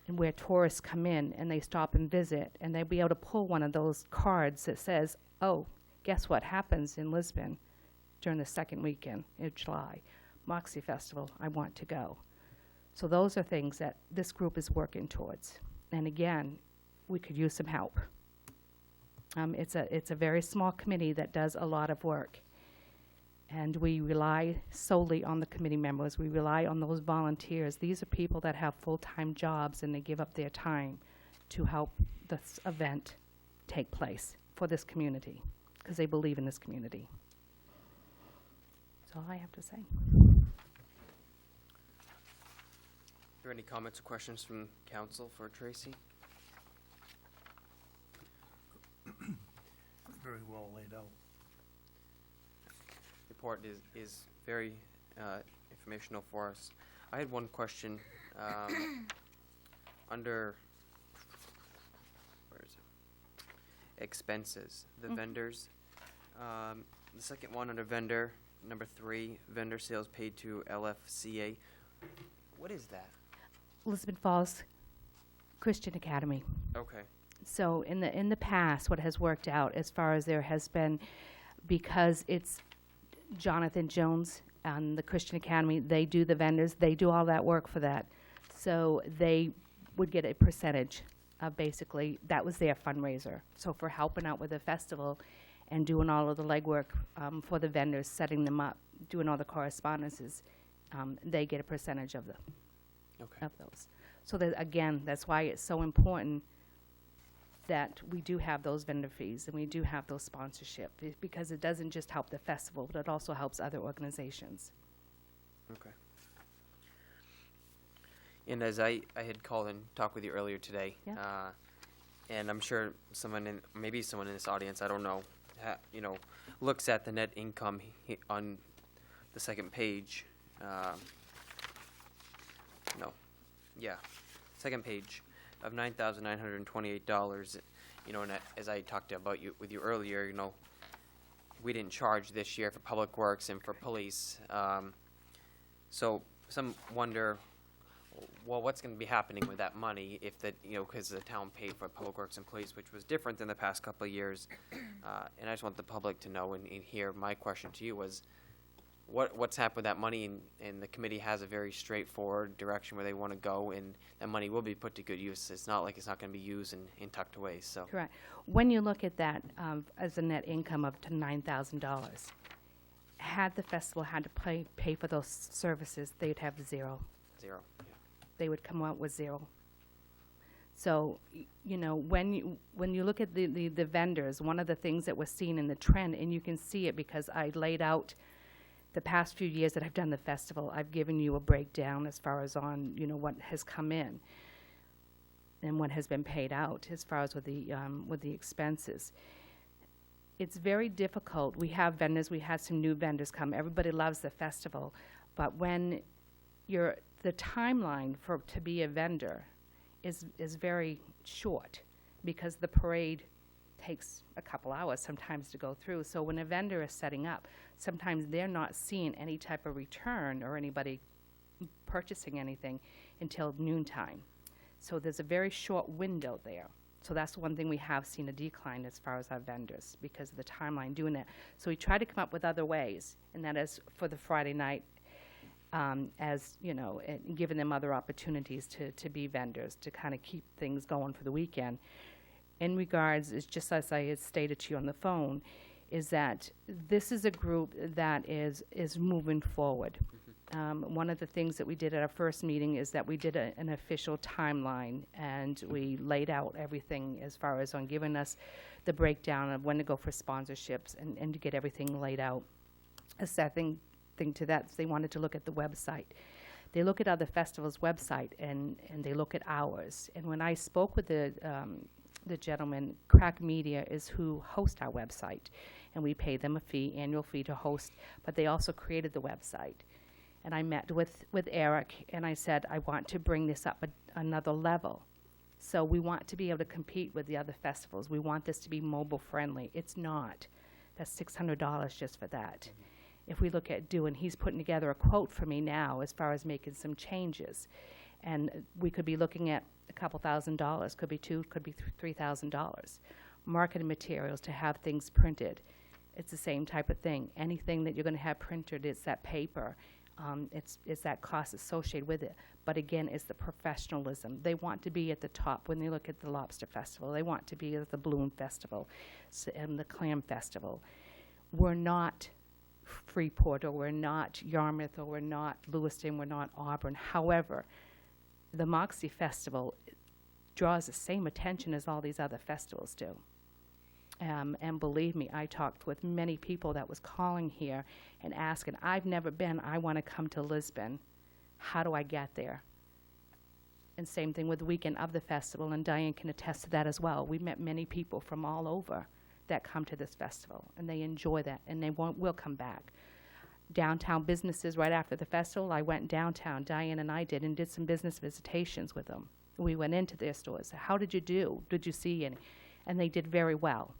and where tourists come in and they stop and visit, and they'll be able to pull one of those cards that says, oh, guess what happens in Lisbon during the second weekend in July? Moxie Festival, I want to go. So those are things that this group is working towards. And again, we could use some help. It's a very small committee that does a lot of work. And we rely solely on the committee members. We rely on those volunteers. These are people that have full-time jobs and they give up their time to help this event take place for this community because they believe in this community. That's all I have to say. Are there any comments or questions from council for Tracy? Very well laid out. Report is very informational for us. I had one question under, where is it? Expenses, the vendors. The second one under vendor, number 3, vendor sales paid to LFCA. What is that? Lisbon Falls Christian Academy. Okay. So in the past, what has worked out as far as there has been, because it's Jonathan Jones and the Christian Academy, they do the vendors, they do all that work for that. So they would get a percentage of basically, that was their fundraiser. So for helping out with the festival and doing all of the legwork for the vendors, setting them up, doing all the correspondences, they get a percentage of those. So that, again, that's why it's so important that we do have those vendor fees and we do have those sponsorship, because it doesn't just help the festival, but it also helps other organizations. Okay. And as I had called and talked with you earlier today, Yeah. And I'm sure maybe someone in this audience, I don't know, looks at the net income on the second page. Second page of $9,928. And as I talked about with you earlier, we didn't charge this year for Public Works and for police. So some wonder, well, what's going to be happening with that money if because the town paid for Public Works and police, which was different than the past couple of years. And I just want the public to know and hear. My question to you was, what's happened with that money? And the committee has a very straightforward direction where they want to go, and that money will be put to good use. It's not like it's not going to be used and tucked away. So Correct. When you look at that as a net income of to $9,000, had the festival had to pay for those services, they'd have zero. Zero. Yeah. They would come out with zero. So, when you look at the vendors, one of the things that was seen in the trend, and you can see it because I laid out the past few years that I've done the festival, I've given you a breakdown as far as on, what has come in and what has been paid out as far as with the expenses. It's very difficult. We have vendors. We had some new vendors come. Everybody loves the festival. But when the timeline to be a vendor is very short, because the parade takes a couple hours sometimes to go through. So when a vendor is setting up, sometimes they're not seeing any type of return or anybody purchasing anything until noontime. So there's a very short window there. So that's one thing we have seen a decline as far as our vendors because of the timeline doing that. So we try to come up with other ways, and that is for the Friday night, as, you know, and giving them other opportunities to be vendors, to kind of keep things going for the weekend. In regards, is just as I had stated to you on the phone, is that this is a group that is moving forward. One of the things that we did at our first meeting is that we did an official timeline, and we laid out everything as far as on giving us the breakdown of when to go for sponsorships and to get everything laid out. A second thing to that is they wanted to look at the website. They look at other festivals' website, and they look at ours. And when I spoke with the gentleman, Crack Media is who host our website, and we pay them a fee, annual fee to host, but they also created the website. And I met with Eric, and I said, I want to bring this up another level. So we want to be able to compete with the other festivals. We want this to be mobile friendly. It's not. That's $600 just for that. If we look at he's putting together a quote for me now as far as making some changes. And we could be looking at a couple $1,000s, could be $2,000, could be $3,000. Marketing materials to have things printed. It's the same type of thing. Anything that you're going to have printed, it's that paper. It's that cost associated with it. But again, it's the professionalism. They want to be at the top when they look at the Lobster Festival. They want to be at the Balloon Festival and the Clam Festival. We're not Freeport, or we're not Yarmouth, or we're not Lewiston, we're not Auburn. However, the Moxie Festival draws the same attention as all these other festivals do. And believe me, I talked with many people that was calling here and asking, I've never been, I want to come to Lisbon. How do I get there? And same thing with the weekend of the festival, and Diane can attest to that as well. We met many people from all over that come to this festival, and they enjoy that, and they will come back. Downtown businesses, right after the festival, I went downtown, Diane and I did some business visitations with them. We went into their stores. How did you do? Did you see any? And they did very well.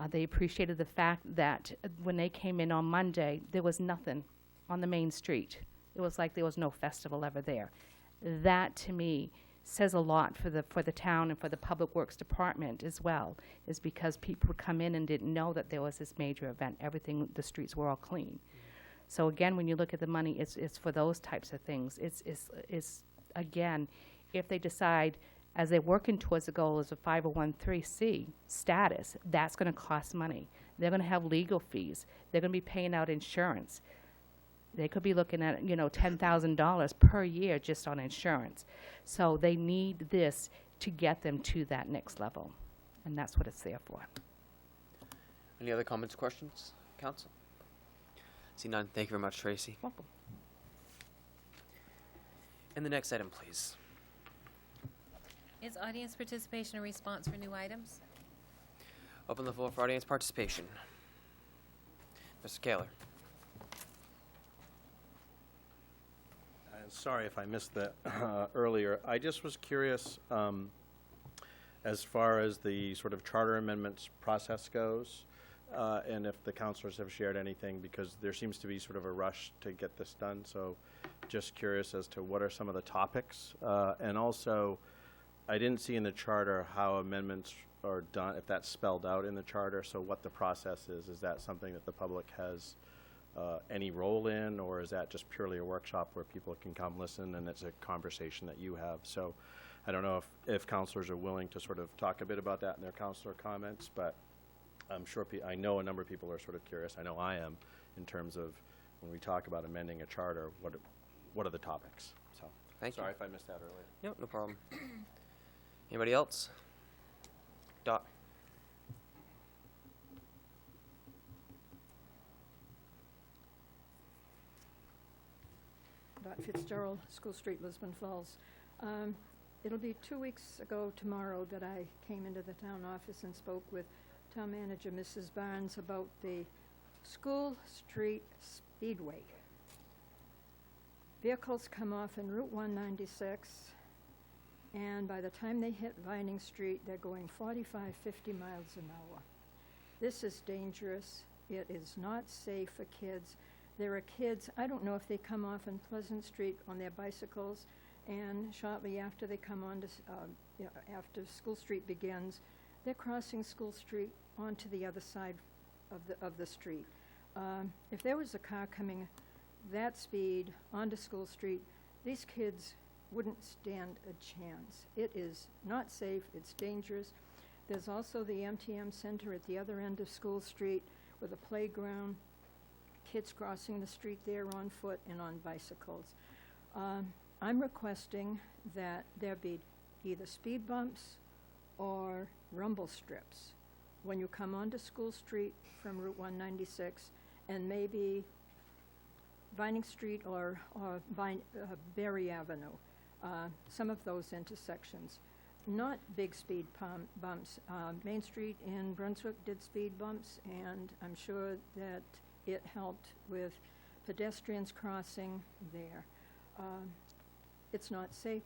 They appreciated the fact that when they came in on Monday, there was nothing on the main street. It was like there was no festival ever there. That, to me, says a lot for the town and for the Public Works Department as well, is because people would come in and didn't know that there was this major event. Everything, the streets were all clean. So again, when you look at the money, it's for those types of things. It's again, if they decide, as they're working towards the goal as a 501(c) status, that's going to cost money. They're going to have legal fees. They're going to be paying out insurance. They could be looking at, $10,000 per year just on insurance. So they need this to get them to that next level, and that's what it's there for. Any other comments, questions, council? See none. Thank you very much, Tracy. Welcome. And the next item, please. Is audience participation a response for new items? Open the floor for audience participation. Mr. Kaler. Sorry if I missed that earlier. I just was curious, as far as the sort of charter amendments process goes, and if the councilors have shared anything, because there seems to be sort of a rush to get this done. So just curious as to what are some of the topics. And also, I didn't see in the charter how amendments are done, if that's spelled out in the charter, so what the process is. Is that something that the public has any role in, or is that just purely a workshop where people can come listen and it's a conversation that you have? So I don't know if counselors are willing to sort of talk a bit about that in their counselor comments, but I'm sure I know a number of people are sort of curious. I know I am, in terms of when we talk about amending a charter, what are the topics? So Thank you. sorry if I missed that earlier. Yep, no problem. Anybody else? Dot. Dot Fitzgerald, School Street, Lisbon Falls. It'll be 2 weeks ago tomorrow that I came into the town office and spoke with Town Manager Mrs. Barnes about the School Street Speedway. Vehicles come off in Route 196 and by the time they hit Vining Street, they're going 45, 50 miles an hour. This is dangerous. It is not safe for kids. There are kids, I don't know if they come off on Pleasant Street on their bicycles, and shortly after they come on to, after School Street begins, they're crossing School Street onto the other side of the street. If there was a car coming that speed onto School Street, these kids wouldn't stand a chance. It is not safe, it's dangerous. There's also the MTM Center at the other end of School Street with a playground, kids crossing the street there on foot and on bicycles. I'm requesting that there be either speed bumps or rumble strips when you come onto School Street from Route 196, and maybe Vining Street or Berry Avenue, some of those intersections. Not big speed bumps. Main Street in Brunswick did speed bumps, and I'm sure that it helped with pedestrians crossing there. It's not safe.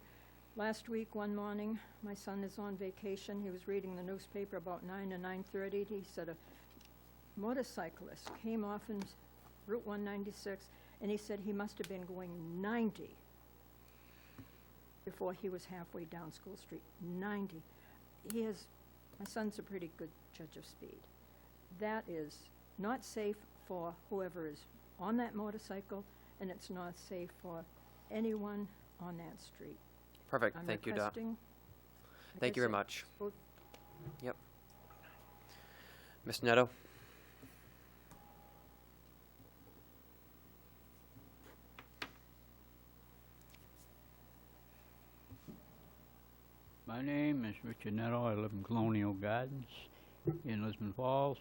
Last week, one morning, my son is on vacation. He was reading the newspaper about 9 to 9:30. He said a motorcyclist came off in Route 196, and he said he must have been going 90 before he was halfway down School Street. 90. My son's a pretty good judge of speed. That is not safe for whoever is on that motorcycle, and it's not safe for anyone on that street. Perfect. I'm Thank you, Dot. requesting, like Thank I you very said, much. vote. Yep. Mr. Neto? My name is Richard Neto. I live in Colonial Gardens in Lisbon Falls.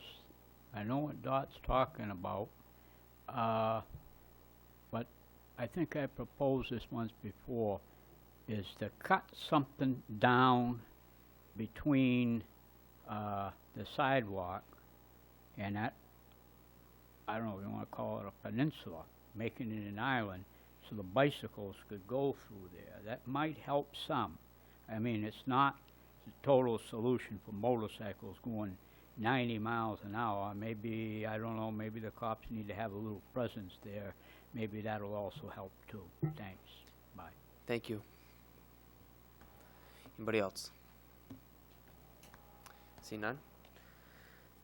I know what Dot's talking about, but I think I proposed this once before, is to cut something down between the sidewalk and that, I don't know if you want to call it a peninsula, making it an island so the bicycles could go through there. That might help some. I mean, it's not the total solution for motorcycles going 90 miles an hour. Maybe, I don't know, maybe the cops need to have a little presence there. Maybe that'll also help too. Thanks. Bye. Thank you. Anybody else? See none?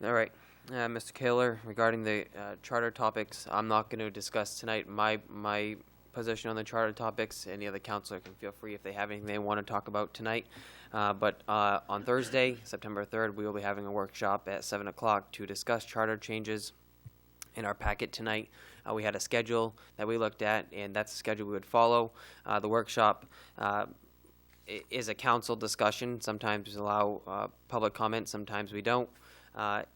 All right. Mr. Kaler, regarding the charter topics, I'm not going to discuss tonight my position on the charter topics. Any other counselor can feel free if they have anything they want to talk about tonight. But on Thursday, September 3rd, we will be having a workshop at 7 o'clock to discuss charter changes. In our packet tonight, we had a schedule that we looked at, and that's the schedule we would follow. The workshop is a council discussion. Sometimes we allow public comment, sometimes we don't.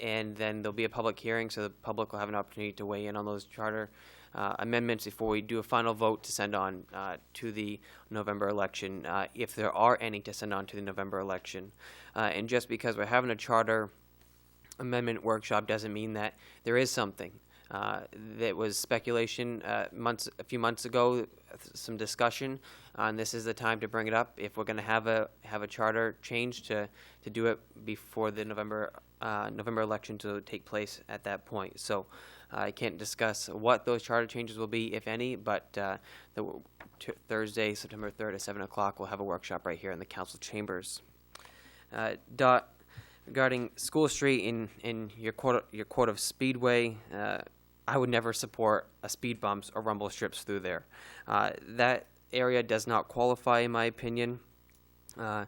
And then there'll be a public hearing, so the public will have an opportunity to weigh in on those charter amendments before we do a final vote to send on to the November election, if there are any to send on to the November election. And just because we're having a charter amendment workshop doesn't mean that there is something. That was speculation a few months ago, some discussion, and this is the time to bring it up. If we're going to have a charter change, to do it before the November election to take place at that point. So I can't discuss what those charter changes will be, if any, but Thursday, September 3rd at 7 o'clock, we'll have a workshop right here in the council chambers. Dot, regarding School Street in your quote of Speedway, I would never support a speed bumps or rumble strips through there. That area does not qualify, in my opinion. I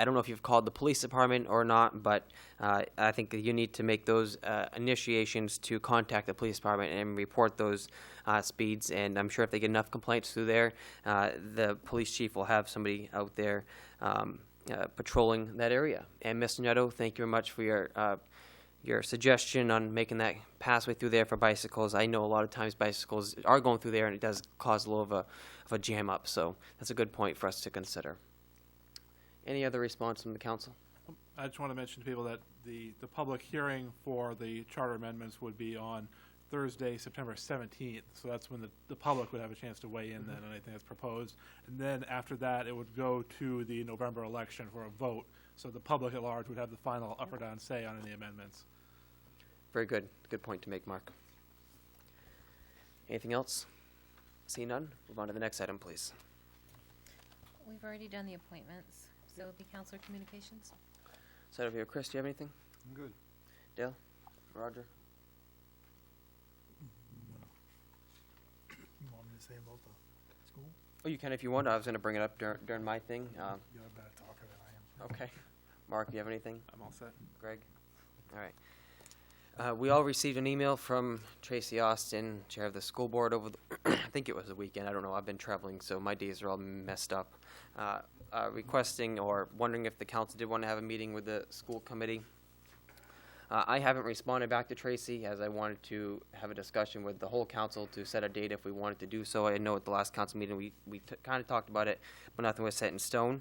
don't know if you've called the police department or not, but I think that you need to make those initiations to contact the police department and report those speeds. And I'm sure if they get enough complaints through there, the police chief will have somebody out there patrolling that area. And Mr. Neto, thank you very much for your suggestion on making that passway through there for bicycles. I know a lot of times bicycles are going through there, and it does cause a little of a jam up. So that's a good point for us to consider. Any other response from the council? I just want to mention to people that the public hearing for the charter amendments would be on Thursday, September 17th, so that's when the public would have a chance to weigh in then on anything that's proposed. And then after that, it would go to the November election for a vote, so the public at large would have the final up or down say on any amendments. Very good. Good point to make, Mark. Anything else? See none? Move on to the next item, please. We've already done the appointments, so it'll be Counselor Communications. Side over here, Chris, do you have anything? I'm good. Dale? Roger? You want me to say about the school? Oh, you can if you want. I was going to bring it up during my thing. You're a better talker than I am. Okay. Mark, you have anything? I'm all set. Greg? All right. We all received an email from Tracy Austin, chair of the school board, over the I think it was the weekend. I don't know. I've been traveling, so my days are all messed up. Requesting or wondering if the council did want to have a meeting with the school committee. I haven't responded back to Tracy, as I wanted to have a discussion with the whole council to set a date if we wanted to do so. I know at the last council meeting we kind of talked about it, but nothing was set in stone.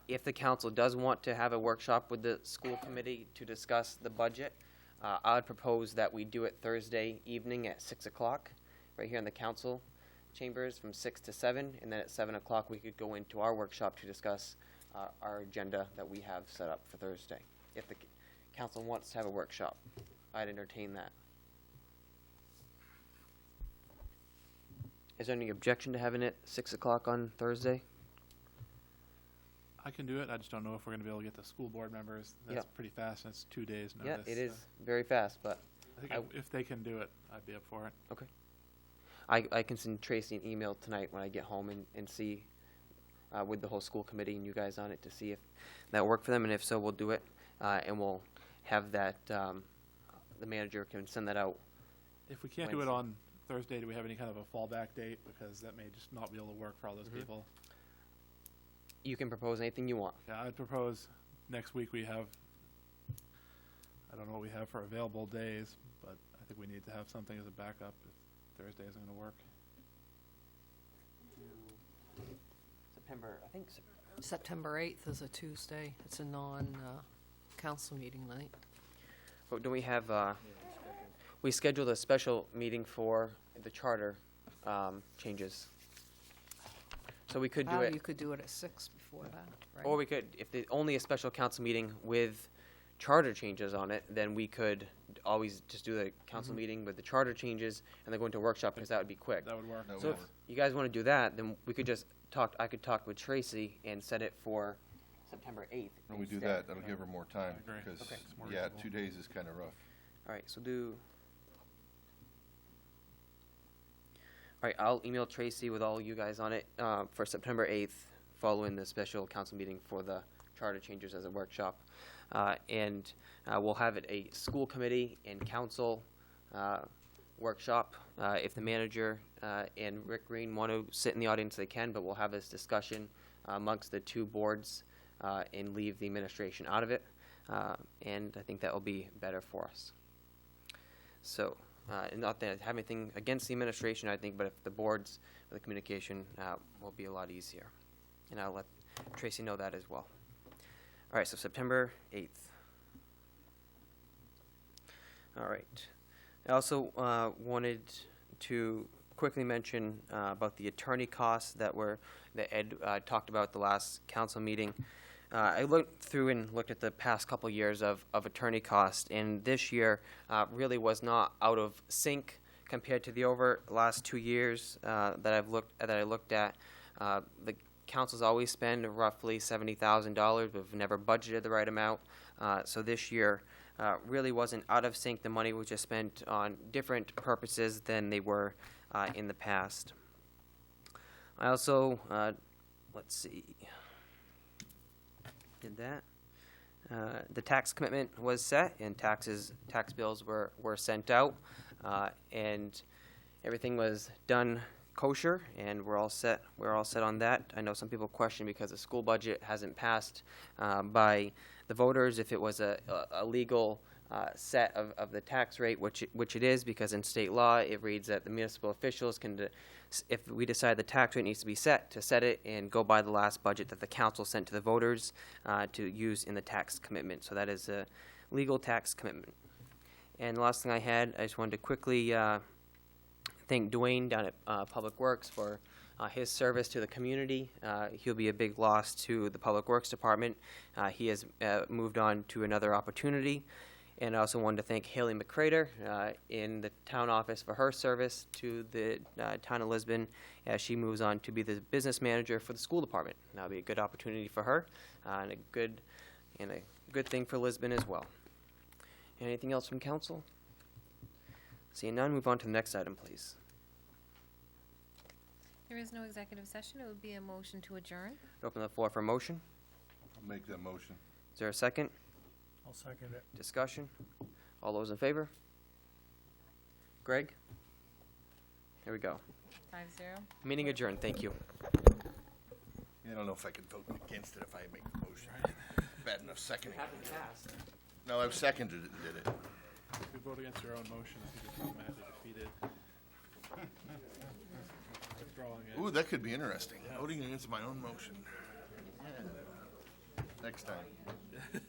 If the council does want to have a workshop with the school committee to discuss the budget, I would propose that we do it Thursday evening at 6 o'clock, right here in the council chambers from 6 to 7, and then at 7 o'clock we could go into our workshop to discuss our agenda that we have set up for Thursday. If the council wants to have a workshop, I'd entertain that. Is there any objection to having it 6 o'clock on Thursday? I can do it. I just don't know if we're going to be able to get the school board members. That's Yep. pretty fast. That's 2 days Yeah, notice. it is very fast, but I think I- if they can do it, I'd be up for it. okay. I can send Tracy an email tonight when I get home and see with the whole school committee and you guys on it to see if that worked for them, and if so, we'll do it, and we'll have that, the manager can send that out. If we can't do it Wednesday. on Thursday, do we have any kind of a fallback date? Because that may just not be able to work for all those people. You can propose anything you want. Yeah, I'd propose next week we have, I don't know what we have for available days, but I think we need to have something as a backup if Thursday isn't going to work. September, I think, September 8th is a Tuesday. It's a non-council meeting night. but do we have, we scheduled a special meeting for the charter changes. So we could do Well, it. you could do it at 6 before that, right? Or we could, if the only a special council meeting with charter changes on it, then we could always just do the council meeting with the charter changes and then go into a workshop, because that would be quick. That would work. That would So if work. you guys want to do that, then we could just talk, I could talk with Tracy and set it for September 8th. When we do instead. that, that'll give her more time, I agree. because, Okay. It's more yeah, reasonable. 2 days is kind of rough. All right, so do. All right, I'll email Tracy with all you guys on it for September 8th, following the special council meeting for the charter changes as a workshop. And we'll have it a school committee and council workshop. If the manager and Rick Green want to sit in the audience, they can, but we'll have this discussion amongst the two boards and leave the administration out of it. And I think that will be better for us. So, and not that I have anything against the administration, I think, but if the boards, the communication will be a lot easier. And I'll let Tracy know that as well. All right, so September 8th. All right. I also wanted to quickly mention about the attorney costs that Ed talked about at the last council meeting. I looked through and looked at the past couple years of attorney costs, and this year really was not out of sync compared to the last 2 years that I looked at. The councils always spend roughly $70,000. We've never budgeted the right amount, so this year really wasn't out of sync. The money was just spent on different purposes than they were in the past. I also let's see. Did that. The tax commitment was set, and tax bills were sent out, and everything was done kosher, and we're all set. We're all set on that. I know some people question because the school budget hasn't passed by the voters if it was a legal set of the tax rate, which it is, because in state law it reads that the municipal officials can, if we decide the tax rate needs to be set, to set it and go by the last budget that the council sent to the voters to use in the tax commitment. So that is a legal tax commitment. And the last thing I had, I just wanted to quickly thank Dwayne down at Public Works for his service to the community. He'll be a big loss to the Public Works Department. He has moved on to another opportunity. And I also wanted to thank Haley McCrader in the town office for her service to the town of Lisbon as she moves on to be the business manager for the school department. That'll be a good opportunity for her and a good thing for Lisbon as well. Anything else from council? Seeing none, move on to the next item, please. There is no executive session. It would be a motion to adjourn. Open the floor for motion. I'll make that motion. Is there a second? I'll second it. Discussion? All those in favor? Greg? There we go. 5-0. Meeting adjourned. Thank you. I don't know if I could vote against it if I make the motion. Bad enough seconding. No, I've seconded it and did it. If you vote against your own motion, you just automatically defeated. Withdrawing it. Ooh, that could be interesting. Voting against my own motion. Yeah. Next time.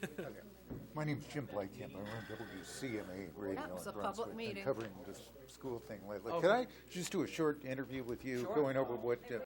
My name's Jim Blykamp. I run WCMA Radio That was in a public Brunswick. meeting. Been covering this school thing lately. Okay. Can I just do a short interview with you, Sure. going over what